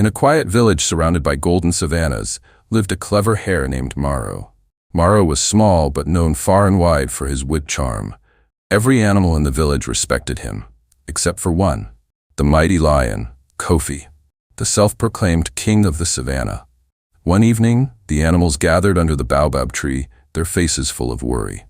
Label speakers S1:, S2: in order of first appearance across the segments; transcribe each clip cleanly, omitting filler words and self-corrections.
S1: In a quiet village surrounded by golden savannas lived a clever hare named Maro. Maro was small but known far and wide for his wit charm. Every animal in the village respected him, except for one, the mighty lion, Kofi, the self-proclaimed king of the savannah. One evening, the animals gathered under the baobab tree, their faces full of worry.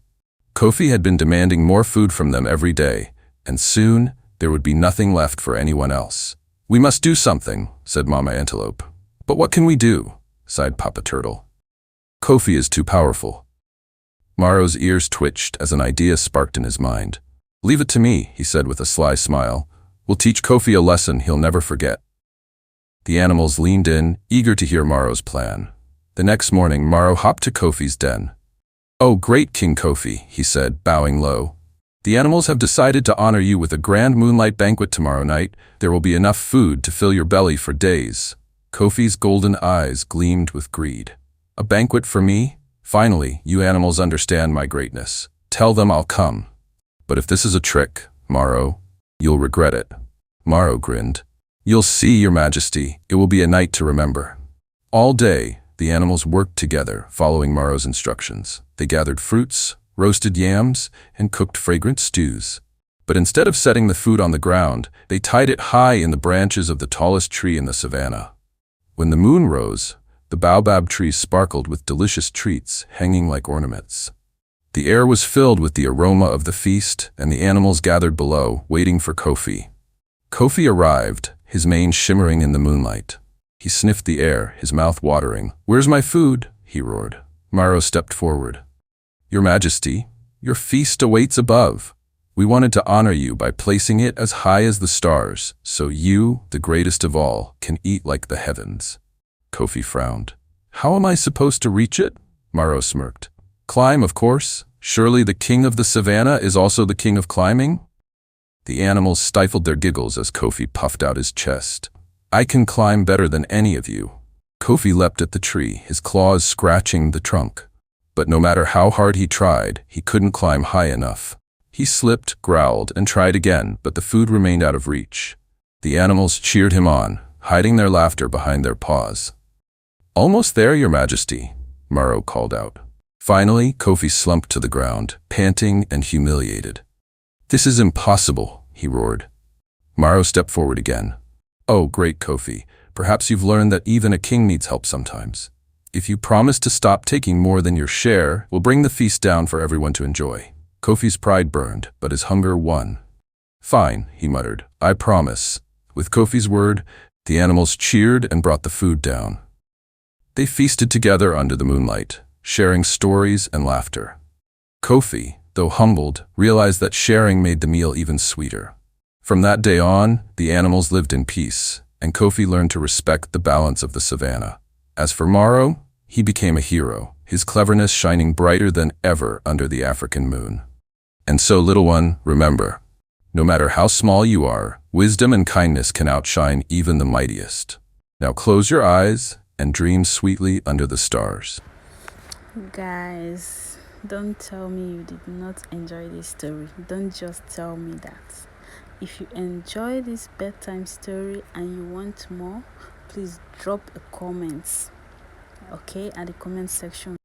S1: Kofi had been demanding more food from them every day, and soon there would be nothing left for anyone else. "We must do something," said Mama Antelope. "But what can we do?" sighed Papa Turtle. "Kofi is too powerful." Maro's ears twitched as an idea sparked in his mind. "Leave it to me," he said with a sly smile. "We'll teach Kofi a lesson he'll never forget." The animals leaned in, eager to hear Maro's plan. The next morning, Maro hopped to Kofi's den. "Oh, great King Kofi," he said, bowing low. "The animals have decided to honor you with a grand moonlight banquet tomorrow night. There will be enough food to fill your belly for days." Kofi's golden eyes gleamed with greed. "A banquet for me? Finally, you animals understand my greatness. Tell them I'll come. But if this is a trick, Maro, you'll regret it." Maro grinned. "You'll see, Your Majesty. It will be a night to remember." All day, the animals worked together, following Maro's instructions. They gathered fruits, roasted yams, and cooked fragrant stews. But instead of setting the food on the ground, they tied it high in the branches of the tallest tree in the savannah. When the moon rose, the baobab trees sparkled with delicious treats hanging like ornaments. The air was filled with the aroma of the feast, and the animals gathered below, waiting for Kofi. Kofi arrived, his mane shimmering in the moonlight. He sniffed the air, his mouth watering. "Where's my food?" he roared. Maro stepped forward. "Your Majesty, your feast awaits above. We wanted to honor you by placing it as high as the stars, so you, the greatest of all, can eat like the heavens." Kofi frowned. "How am I supposed to reach it?" Maro smirked. "Climb, of course. Surely the king of the savannah is also the king of climbing?" The animals stifled their giggles as Kofi puffed out his chest. "I can climb better than any of you." Kofi leapt at the tree, his claws scratching the trunk. But no matter how hard he tried, he couldn't climb high enough. He slipped, growled, and tried again, but the food remained out of reach. The animals cheered him on, hiding their laughter behind their paws. "Almost there, Your Majesty," Maro called out. Finally, Kofi slumped to the ground, panting and humiliated. "This is impossible," he roared. Maro stepped forward again. "Oh, great Kofi, perhaps you've learned that even a king needs help sometimes. If you promise to stop taking more than your share, we'll bring the feast down for everyone to enjoy." Kofi's pride burned, but his hunger won. "Fine," he muttered. "I promise." With Kofi's word, the animals cheered and brought the food down. They feasted together under the moonlight, sharing stories and laughter. Kofi, though humbled, realized that sharing made the meal even sweeter. From that day on, the animals lived in peace, and Kofi learned to respect the balance of the savannah. As for Maro, he became a hero, his cleverness shining brighter than ever under the African moon. And so, little one, remember, no matter how small you are, wisdom and kindness can outshine even the mightiest. Now close your eyes and dream sweetly under the stars.
S2: Guys, don't tell me you did not enjoy this story. Don't just tell me that. If you enjoy this bedtime story and you want more, please drop a comment, okay, at the comment section.